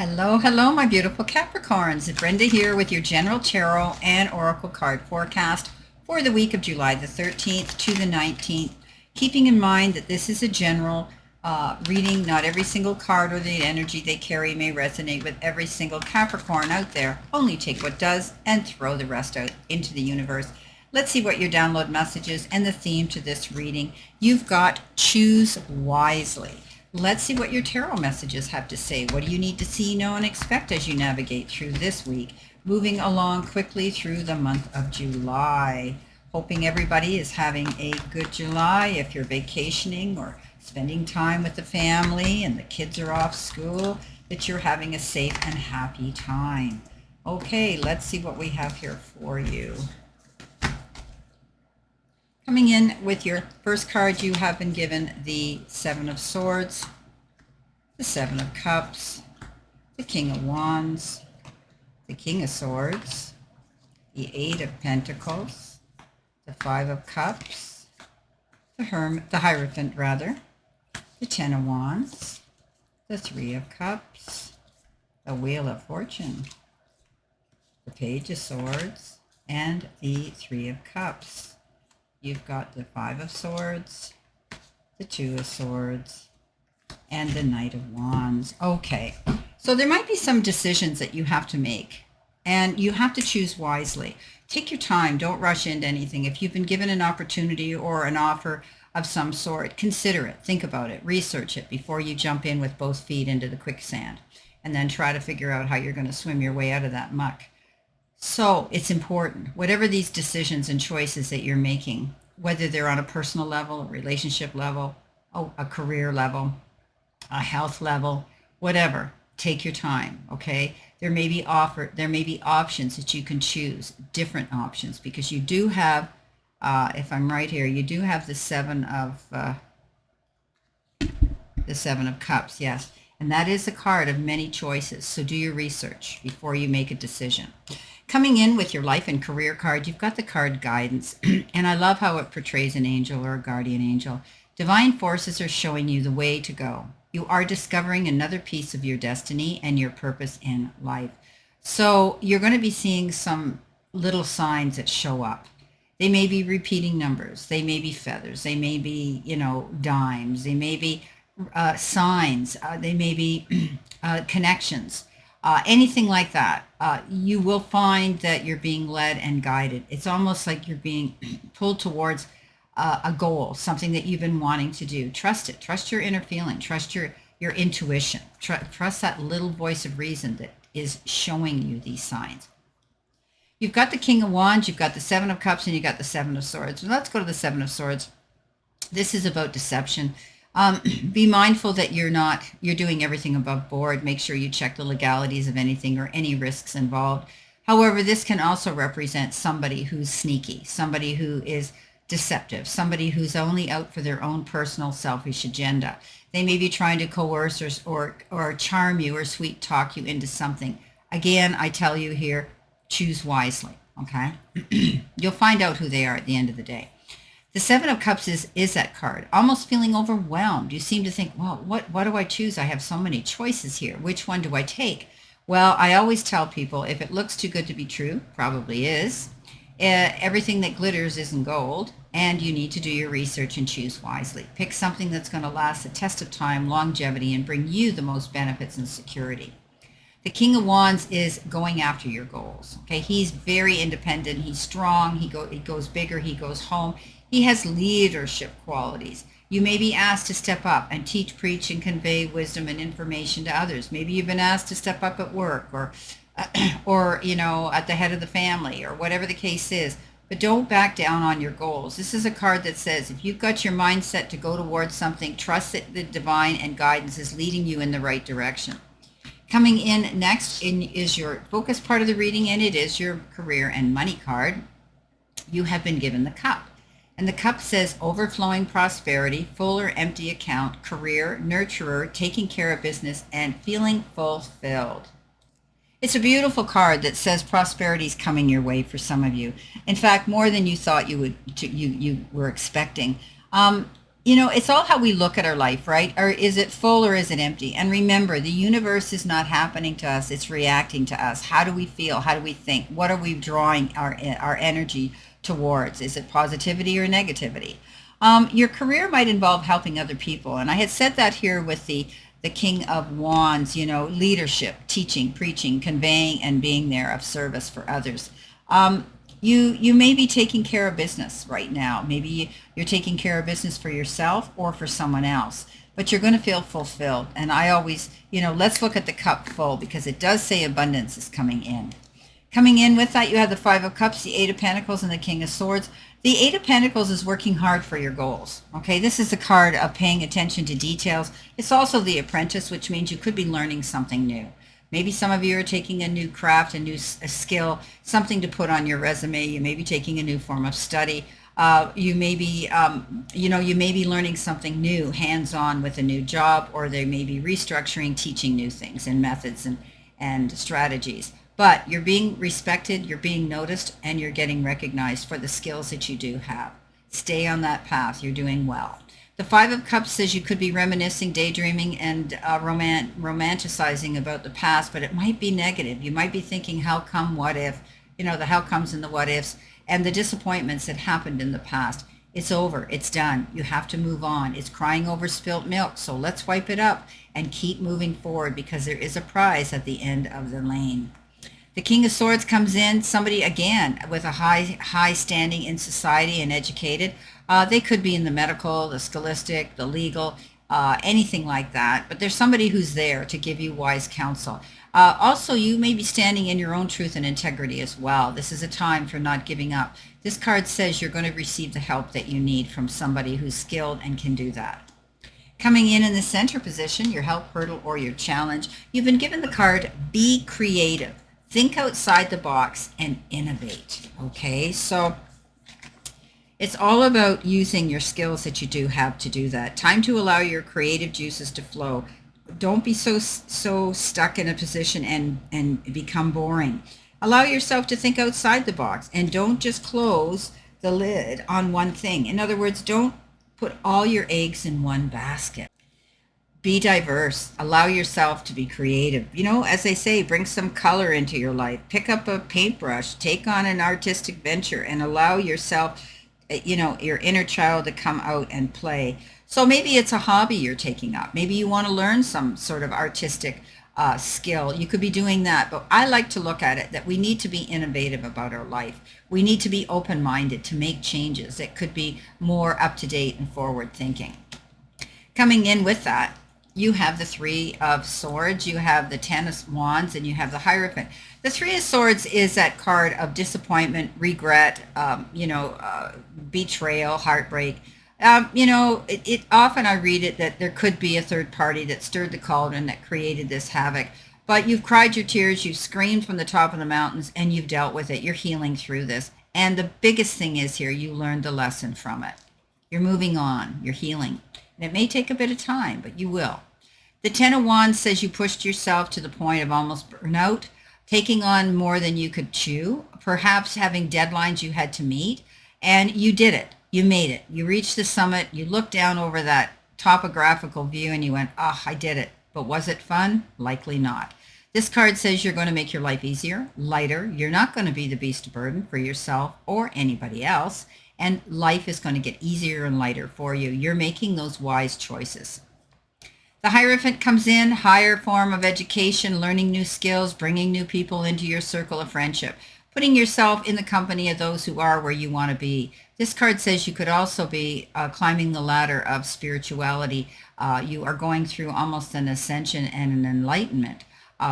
Hello, hello, my beautiful Capricorns. Brenda here with your general tarot and oracle card forecast for the week of July the 13th to the 19th. Keeping in mind that this is a general reading, not every single card or the energy they carry may resonate with every single Capricorn out there. Only take what does and throw the rest out into the universe. Let's see what your download message is and the theme to this reading. You've got choose wisely. Let's see what your tarot messages have to say. What do you need to see, know, and expect as you navigate through this week? Moving along quickly through the month of July. Hoping everybody is having a good July. If you're vacationing or spending time with the family and the kids are off school, that you're having a safe and happy time. Okay, let's see what we have here for you. Coming in with your first card, you have been given the Seven of Swords, the Seven of Cups, the King of Wands, the King of Swords, the Eight of Pentacles, the Five of Cups, the Hierophant, the Ten of Wands, the Three of Cups, the Wheel of Fortune, the Page of Swords, and the Three of Cups. You've got the Five of Swords, the Two of Swords, and the Knight of Wands. Okay, so there might be some decisions that you have to make, and you have to choose wisely. Take your time. Don't rush into anything. If you've been given an opportunity or an offer of some sort, consider it, think about it, research it before you jump in with both feet into the quicksand, and then try to figure out how you're going to swim your way out of that muck. So it's important, whatever these decisions and choices that you're making, whether they're on a personal level, a relationship level, a career level, a health level, whatever, take your time, okay? There may be options that you can choose, different options, because you do have, if I'm right here, you do have the Seven of Cups, yes. And that is a card of many choices, so do your research before you make a decision. Coming in with your life and career card, you've got the card Guidance, and I love how it portrays an angel or a guardian angel. Divine forces are showing you the way to go. You are discovering another piece of your destiny and your purpose in life. So you're going to be seeing some little signs that show up. They may be repeating numbers. They may be feathers. They may be, dimes. They may be signs. They may be connections. Anything like that, you will find that you're being led and guided. It's almost like you're being pulled towards a goal, something that you've been wanting to do. Trust it. Trust your inner feeling. Trust your intuition. Trust that little voice of reason that is showing you these signs. You've got the King of Wands, you've got the Seven of Cups, and you've got the Seven of Swords. Let's go to the Seven of Swords. This is about deception. Be mindful that you're doing everything above board. Make sure you check the legalities of anything or any risks involved. However, this can also represent somebody who's sneaky, somebody who is deceptive, somebody who's only out for their own personal selfish agenda. They may be trying to coerce or charm you or sweet talk you into something. Again, I tell you here, choose wisely, okay? You'll find out who they are at the end of the day. The Seven of Cups is that card, almost feeling overwhelmed. You seem to think, well, what do I choose? I have so many choices here. Which one do I take? Well, I always tell people, if it looks too good to be true, probably is. Everything that glitters isn't gold, and you need to do your research and choose wisely. Pick something that's going to last the test of time, longevity, and bring you the most benefits and security. The King of Wands is going after your goals. Okay, he's very independent. He's strong. He goes bigger. He goes home. He has leadership qualities. You may be asked to step up and teach, preach, and convey wisdom and information to others. Maybe you've been asked to step up at work or at the head of the family or whatever the case is. But don't back down on your goals. This is a card that says if you've got your mindset to go towards something, trust that the divine and guidance is leading you in the right direction. Coming in next is your focus part of the reading, and it is your career and money card. You have been given the Cup. And the Cup says overflowing prosperity, full or empty account, career, nurturer, taking care of business, and feeling fulfilled. It's a beautiful card that says prosperity is coming your way for some of you. In fact, more than you thought you were expecting. You know, it's all how we look at our life, right? Or is it full or is it empty? And remember, the universe is not happening to us, it's reacting to us. How do we feel? How do we think? What are we drawing our energy towards? Is it positivity or negativity? Your career might involve helping other people. And I had said that here with the King of Wands, you know, leadership, teaching, preaching, conveying, and being there of service for others. You may be taking care of business right now. Maybe you're taking care of business for yourself or for someone else, but you're going to feel fulfilled. And I always, you know, let's look at the cup full, because it does say abundance is coming in. Coming in with that, you have the Five of Cups, the Eight of Pentacles, and the King of Swords. The Eight of Pentacles is working hard for your goals. Okay, this is a card of paying attention to details. It's also the Apprentice, which means you could be learning something new. Maybe some of you are taking a new craft, a skill, something to put on your resume. You may be taking a new form of study. You may be, you may be learning something new, hands-on with a new job, or they may be restructuring, teaching new things and methods and strategies. But you're being respected, you're being noticed, and you're getting recognized for the skills that you do have. Stay on that path. You're doing well. The Five of Cups says you could be reminiscing, daydreaming, and romanticizing about the past, but it might be negative. You might be thinking, how come, what if, you know, the how comes and the what ifs, and the disappointments that happened in the past. It's over. It's done. You have to move on. It's crying over spilt milk, so let's wipe it up and keep moving forward, because there is a prize at the end of the lane. The King of Swords comes in, somebody, again, with a high standing in society and educated. They could be in the medical, the scholastic, the legal, anything like that. But there's somebody who's there to give you wise counsel. Also, you may be standing in your own truth and integrity as well. This is a time for not giving up. This card says you're going to receive the help that you need from somebody who's skilled and can do that. Coming in the center position, your help, hurdle, or your challenge, you've been given the card, be creative. Think outside the box and innovate. Okay, so it's all about using your skills that you do have to do that. Time to allow your creative juices to flow. Don't be so stuck in a position and become boring. Allow yourself to think outside the box, and don't just close the lid on one thing. In other words, don't put all your eggs in one basket. Be diverse. Allow yourself to be creative. You know, as they say, bring some color into your life. Pick up a paintbrush. Take on an artistic venture and allow yourself, you know, your inner child to come out and play. So maybe it's a hobby you're taking up. Maybe you want to learn some sort of artistic skill. You could be doing that. But I like to look at it that we need to be innovative about our life. We need to be open-minded to make changes that could be more up-to-date and forward thinking. Coming in with that, you have the Three of Swords, you have the Ten of Wands, and you have the Hierophant. The Three of Swords is that card of disappointment, regret, betrayal, heartbreak. It often I read it that there could be a third party that stirred the cauldron that created this havoc. But you've cried your tears, you've screamed from the top of the mountains, and you've dealt with it. You're healing through this. And the biggest thing is here, you learned the lesson from it. You're moving on, you're healing. And it may take a bit of time, but you will. The Ten of Wands says you pushed yourself to the point of almost burnout, taking on more than you could chew, perhaps having deadlines you had to meet, and you did it. You made it. You reached the summit. You looked down over that topographical view and you went, oh, I did it. But was it fun? Likely not. This card says you're going to make your life easier, lighter. You're not going to be the beast of burden for yourself or anybody else. And life is going to get easier and lighter for you. You're making those wise choices. The Hierophant comes in, higher form of education, learning new skills, bringing new people into your circle of friendship, putting yourself in the company of those who are where you want to be. This card says you could also be climbing the ladder of spirituality. You are going through almost an ascension and an enlightenment.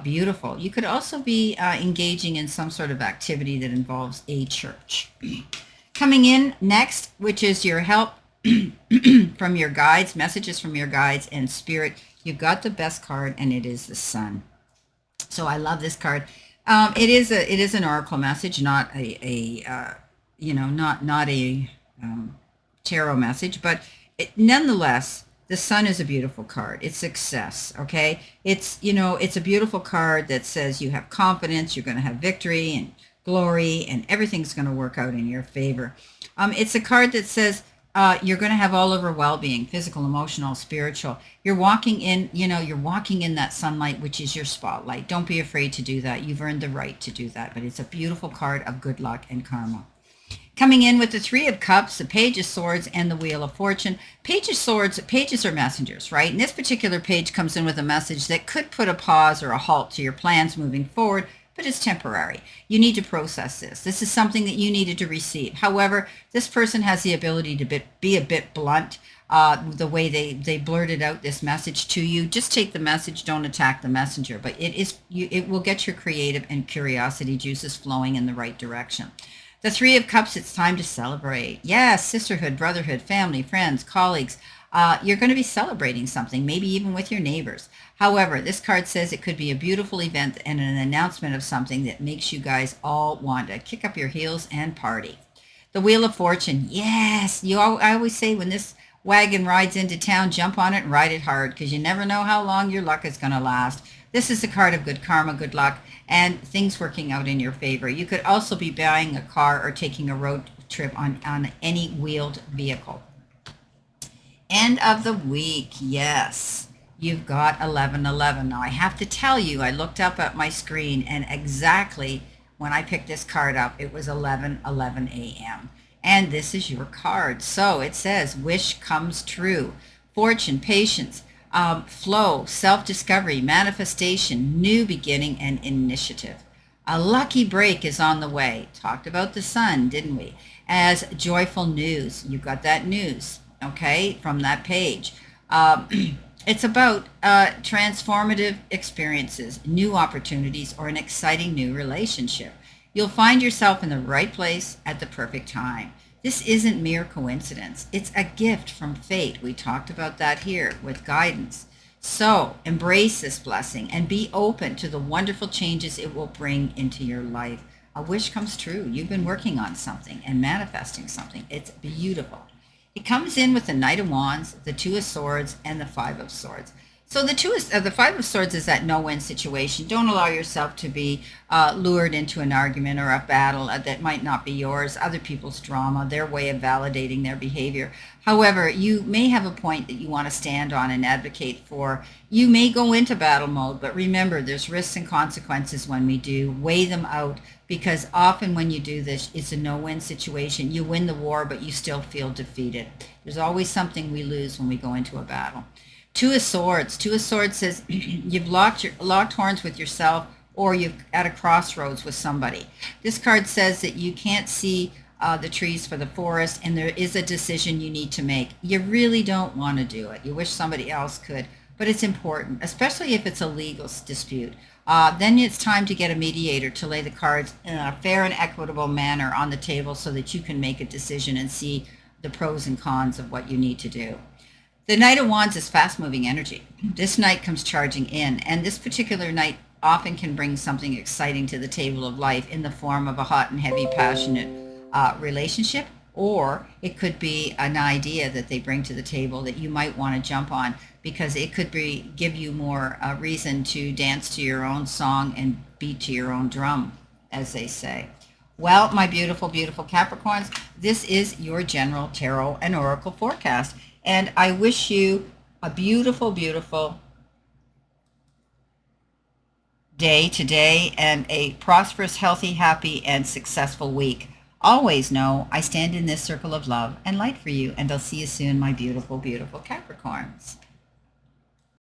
Beautiful. You could also be engaging in some sort of activity that involves a church. Coming in next, which is your help from your guides, messages from your guides and spirit. You've got the best card, and it is the Sun. So I love this card. It is an oracle message, not a tarot message, but nonetheless, the Sun is a beautiful card. It's success. Okay, it's a beautiful card that says you have confidence, you're going to have victory and glory, and everything's going to work out in your favor. It's a card that says you're going to have all over well-being, physical, emotional, spiritual. You're walking in, you're walking in that sunlight, which is your spotlight. Don't be afraid to do that. You've earned the right to do that. But it's a beautiful card of good luck and karma. Coming in with the Three of Cups, the Page of Swords, and the Wheel of Fortune. Page of Swords, pages are messengers, right? And this particular page comes in with a message that could put a pause or a halt to your plans moving forward, but it's temporary. You need to process this. This is something that you needed to receive. However, this person has the ability to be a bit blunt. The way they blurted out this message to you. Just take the message, don't attack the messenger. But it will get your creative and curiosity juices flowing in the right direction. The Three of Cups, it's time to celebrate. Yes, sisterhood, brotherhood, family, friends, colleagues. You're going to be celebrating something, maybe even with your neighbors. However, this card says it could be a beautiful event and an announcement of something that makes you guys all want to kick up your heels and party. The Wheel of Fortune. Yes, I always say when this wagon rides into town, jump on it and ride it hard, because you never know how long your luck is going to last. This is a card of good karma, good luck, and things working out in your favor. You could also be buying a car or taking a road trip on any wheeled vehicle. End of the week. Yes, you've got 1111. Now, I have to tell you, I looked up at my screen, and exactly when I picked this card up, it was 11:11 a.m. And this is your card. So it says, wish comes true. Fortune, patience, flow, self-discovery, manifestation, new beginning, and initiative. A lucky break is on the way. Talked about the sun, didn't we? As joyful news. You got that news, okay, from that page. It's about transformative experiences, new opportunities, or an exciting new relationship. You'll find yourself in the right place at the perfect time. This isn't mere coincidence. It's a gift from fate. We talked about that here with guidance. So embrace this blessing and be open to the wonderful changes it will bring into your life. A wish comes true. You've been working on something and manifesting something. It's beautiful. It comes in with the Knight of Wands, the Two of Swords, and the Five of Swords. So the Five of Swords is that no-win situation. Don't allow yourself to be lured into an argument or a battle that might not be yours, other people's drama, their way of validating their behavior. However, you may have a point that you want to stand on and advocate for. You may go into battle mode, but remember, there's risks and consequences when we do. Weigh them out, because often when you do this, it's a no-win situation. You win the war, but you still feel defeated. There's always something we lose when we go into a battle. Two of Swords. Two of Swords says you've locked horns with yourself, or you're at a crossroads with somebody. This card says that you can't see the trees for the forest, and there is a decision you need to make. You really don't want to do it. You wish somebody else could, but it's important, especially if it's a legal dispute. Then it's time to get a mediator to lay the cards in a fair and equitable manner on the table so that you can make a decision and see the pros and cons of what you need to do. The Knight of Wands is fast-moving energy. This knight comes charging in, and this particular knight often can bring something exciting to the table of life in the form of a hot and heavy, passionate relationship, or it could be an idea that they bring to the table that you might want to jump on, because it could give you more reason to dance to your own song and beat to your own drum, as they say. Well, my beautiful, beautiful Capricorns, this is your general tarot and oracle forecast. And I wish you a beautiful, beautiful day today and a prosperous, healthy, happy, and successful week. Always know I stand in this circle of love and light for you, and I'll see you soon, my beautiful, beautiful Capricorns.